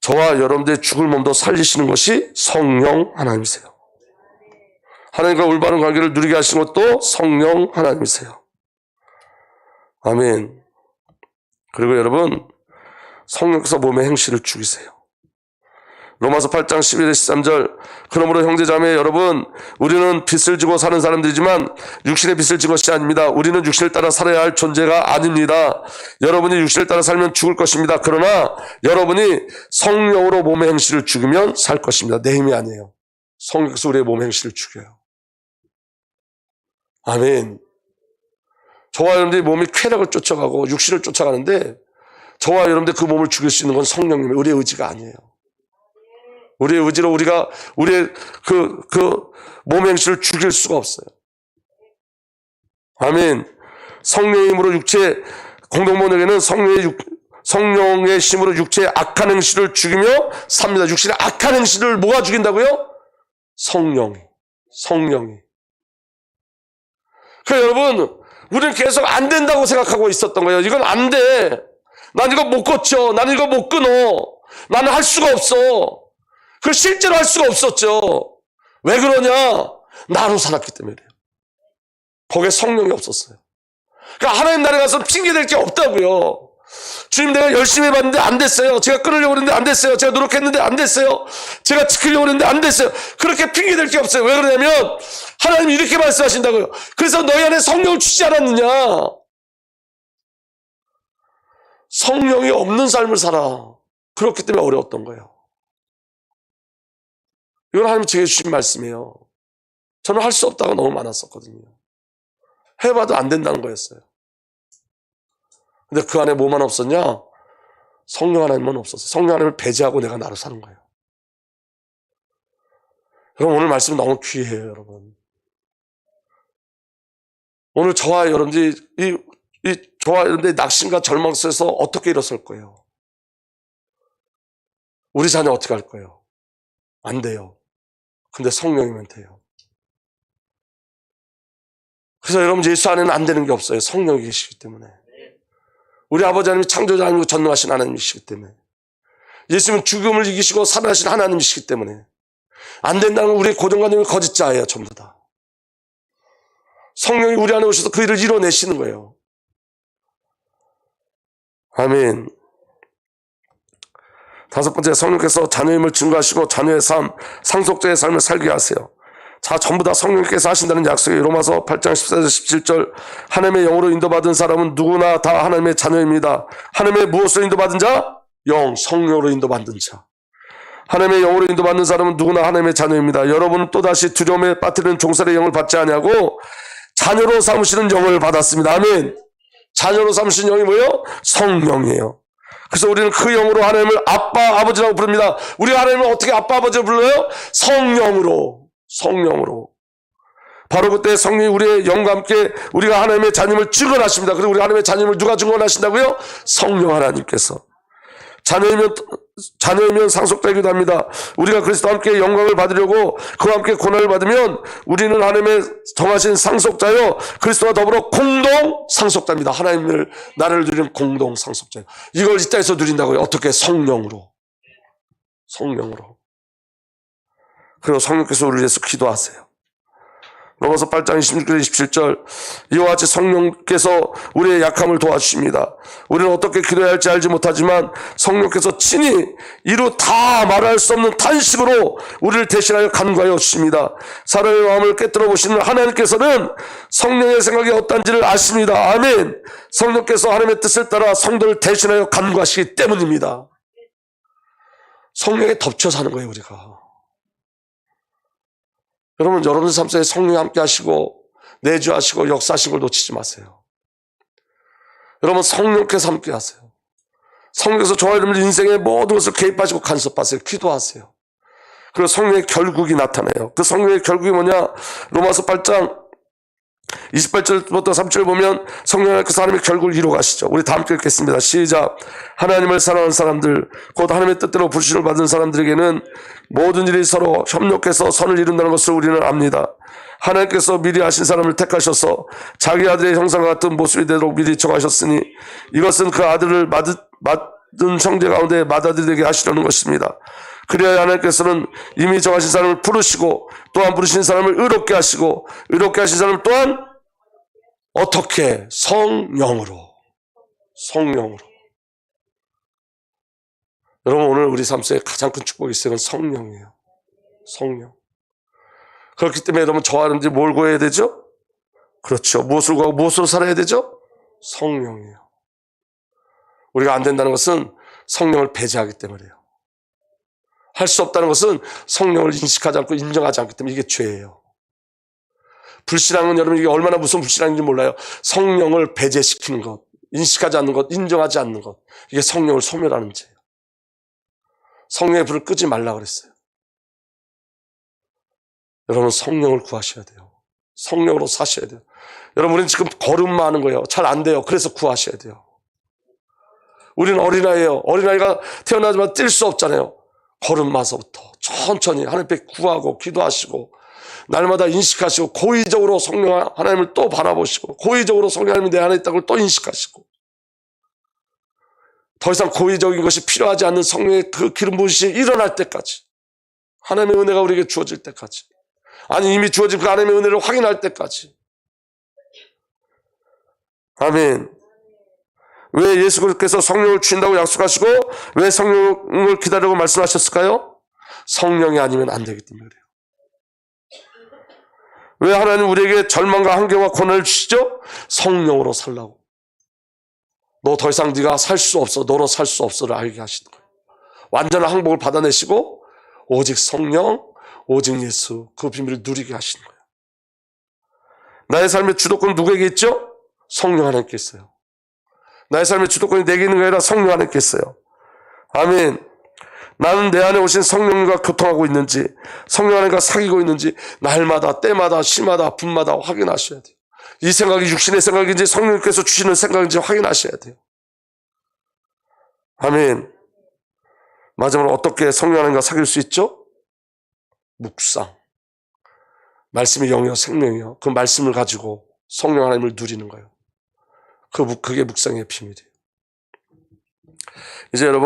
저와 여러분들의 죽을 몸도 살리시는 것이 성령 하나님이세요. 하나님과 올바른 관계를 누리게 하신 것도 성령 하나님이세요. 아멘. 그리고 여러분 성령께서 몸의 행실을 죽이세요. 로마서 8장 11에서 13절 그러므로 형제자매 여러분 우리는 빚을 지고 사는 사람들이지만 육신의 빚을 진 것이 아닙니다. 우리는 육신을 따라 살아야 할 존재가 아닙니다. 여러분이 육신을 따라 살면 죽을 것입니다. 그러나 여러분이 성령으로 몸의 행실을 죽이면 살 것입니다. 내 힘이 아니에요. 성령께서 우리의 몸의 행실을 죽여요. 아멘. 저와 여러분들이 몸이 쾌락을 쫓아가고 육신을 쫓아가는데 저와 여러분들 그 몸을 죽일 수 있는 건 성령님의 우리의 의지가 아니에요. 우리의 의지로 우리의 그 몸의 행실을 죽일 수가 없어요. 아멘. 성령의 힘으로 육체, 공동번역에는 성령의 힘으로 육체의 악한 행실을 죽이며 삽니다. 육신의 악한 행실을 뭐가 죽인다고요? 성령이. 그래서 여러분, 우리는 계속 안 된다고 생각하고 있었던 거예요. 이건 안 돼. 난 이거 못 고쳐. 나는 이거 못 끊어. 나는 할 수가 없어. 그 실제로 할 수가 없었죠. 왜 그러냐? 나로 살았기 때문이에요. 거기에 성령이 없었어요. 그러니까 하나님 나라에 가서 핑계댈 게 없다고요. 주님 내가 열심히 해봤는데 안 됐어요. 제가 끊으려고 했는데 안 됐어요. 제가 노력했는데 안 됐어요. 제가 지키려고 했는데 안 됐어요. 그렇게 핑계댈 게 없어요. 왜 그러냐면 하나님이 이렇게 말씀하신다고요. 그래서 너희 안에 성령을 주지 않았느냐. 성령이 없는 삶을 살아. 그렇기 때문에 어려웠던 거예요. 이건 하나님이 제게 주신 말씀이에요. 저는 할 수 없다가 너무 많았었거든요. 해봐도 안 된다는 거였어요. 근데 그 안에 뭐만 없었냐? 성령 하나님만 없었어요. 성령 하나님을 배제하고 내가 나로 사는 거예요. 여러분 오늘 말씀 너무 귀해요, 여러분. 오늘 저와 여러분들이 저와 여러분들의 낙심과 절망 속에서 어떻게 일어설 거예요? 우리 자녀 어떻게 할 거예요? 안 돼요. 근데 성령이면 돼요. 그래서 여러분 예수 안에는 안 되는 게 없어요. 성령이 계시기 때문에. 우리 아버지 하나님이 창조자 하나님이고 전능하신 하나님이시기 때문에, 예수님은 죽음을 이기시고 살아나신 하나님이시기 때문에 안 된다는 우리의 고정관념이 거짓자예요. 전부 다. 성령이 우리 안에 오셔서 그 일을 이뤄내시는 거예요. 아멘. 다섯 번째, 성령께서 자녀임을 증거하시고 자녀의 삶, 상속자의 삶을 살게 하세요. 자, 전부 다 성령께서 하신다는 약속이에요. 로마서 8장 14절 17절, 하나님의 영으로 인도받은 사람은 누구나 다 하나님의 자녀입니다. 하나님의 무엇으로 인도받은 자? 영, 성령으로 인도받은 자. 하나님의 영으로 인도받는 사람은 누구나 하나님의 자녀입니다. 여러분은 또다시 두려움에 빠뜨리는 종살의 영을 받지 아니하고 자녀로 삼으시는 영을 받았습니다. 아멘. 자녀로 삼으시는 영이 뭐예요? 성령이에요. 그래서 우리는 그 영으로 하나님을 아빠, 아버지라고 부릅니다. 우리가 하나님을 어떻게 아빠, 아버지라고 불러요? 성령으로. 성령으로. 바로 그때 성령이 우리의 영과 함께 우리가 하나님의 자녀임을 증언하십니다. 그리고 우리 하나님의 자녀임을 누가 증언하신다고요? 성령 하나님께서. 자녀이면 상속자이기도 합니다. 우리가 그리스도와 함께 영광을 받으려고 그와 함께 고난을 받으면 우리는 하나님의 정하신 상속자요, 그리스도와 더불어 공동 상속자입니다. 하나님을, 나를 누리는 공동 상속자예요. 이걸 이 땅에서 누린다고요. 어떻게? 성령으로. 성령으로. 그리고 성령께서 우리를 위해서 기도하세요. 로마서 8장 26절 27절, 이와 같이 성령께서 우리의 약함을 도와주십니다. 우리는 어떻게 기도해야 할지 알지 못하지만 성령께서 친히 이루 다 말할 수 없는 탄식으로 우리를 대신하여 간구하여 주십니다. 사람의 마음을 깨뜨려 보시는 하나님께서는 성령의 생각이 어떤지를 아십니다. 아멘. 성령께서 하나님의 뜻을 따라 성도를 대신하여 간구하시기 때문입니다. 성령에 덮쳐서 하는 거예요, 우리가. 여러분, 여러분 삶 속에 성령이 함께 하시고 내주하시고 역사하신 걸 놓치지 마세요. 여러분, 성령께서 함께 하세요. 성령께서 저와 여러분들 인생의 모든 것을 개입하시고 간섭하세요. 기도하세요. 그리고 성령의 결국이 나타나요. 그 성령의 결국이 뭐냐? 로마서 8장 28절부터 30절 보면 성령께서 하나님의 결국을 이루어 가시죠. 우리 다 함께 읽겠습니다. 시작. 하나님을 사랑하는 사람들, 곧 하나님의 뜻대로 부르심을 받은 사람들에게는 모든 일이 서로 협력해서 선을 이룬다는 것을 우리는 압니다. 하나님께서 미리 하신 사람을 택하셔서 자기 아들의 형상과 같은 모습이 되도록 미리 정하셨으니 이것은 그 아들을 받은 형제 가운데 맏아들에게 하시려는 것입니다. 그래야 하나님께서는 이미 정하신 사람을 부르시고 또한 부르신 사람을 의롭게 하시고 의롭게 하신 사람을 또한 어떻게? 성령으로. 성령으로. 여러분, 오늘 우리 삶 속에 가장 큰 축복이 있어요. 성령이에요. 성령. 그렇기 때문에 여러분, 저와 여러분들이 뭘 구해야 되죠? 그렇죠. 무엇을 구하고 무엇으로 살아야 되죠? 성령이에요. 우리가 안 된다는 것은 성령을 배제하기 때문이에요. 할 수 없다는 것은 성령을 인식하지 않고 인정하지 않기 때문에 이게 죄예요. 불신앙은 여러분 이게 얼마나 무서운 불신앙인지 몰라요. 성령을 배제시키는 것, 인식하지 않는 것, 인정하지 않는 것, 이게 성령을 소멸하는 죄예요. 성령의 불을 끄지 말라 그랬어요. 여러분, 성령을 구하셔야 돼요. 성령으로 사셔야 돼요. 여러분, 우리는 지금 걸음만 하는 거예요. 잘 안 돼요. 그래서 구하셔야 돼요. 우리는 어린아이예요. 어린아이가 태어나지만 뛸 수 없잖아요. 걸음마서부터 천천히 하나님 앞에 구하고 기도하시고 날마다 인식하시고 고의적으로 성령 하나님을 또 바라보시고 고의적으로 성령 하나님이 내 안에 있다는 걸 또 인식하시고 더 이상 고의적인 것이 필요하지 않는 성령의 그 기름 부으심이 일어날 때까지, 하나님의 은혜가 우리에게 주어질 때까지, 아니 이미 주어진 그 하나님의 은혜를 확인할 때까지. 아멘. 왜 예수께서 성령을 주신다고 약속하시고 왜 성령을 기다리고 말씀하셨을까요? 성령이 아니면 안 되기 때문에 그래요. 왜 하나님 우리에게 절망과 한계와 고난을 주시죠? 성령으로 살라고. 너 더 이상 네가 살 수 없어, 너로 살 수 없어를 알게 하시는 거예요. 완전한 항복을 받아내시고 오직 성령, 오직 예수, 그 비밀을 누리게 하시는 거예요. 나의 삶의 주도권은 누구에게 있죠? 성령 하나님께 있어요. 나의 삶의 주도권이 내게 있는 게 아니라 성령 하나님께 있어요. 아멘. 나는 내 안에 오신 성령과 교통하고 있는지, 성령 하나님과 사귀고 있는지 날마다, 때마다, 시마다, 분마다 확인하셔야 돼요. 이 생각이 육신의 생각인지 성령께서 주시는 생각인지 확인하셔야 돼요. 아멘. 마지막으로 어떻게 성령 하나님과 사귈 수 있죠? 묵상. 말씀이 영이요 생명이요. 그 말씀을 가지고 성령 하나님을 누리는 거예요. 그게 묵상의 비밀이에요. 이제 여러분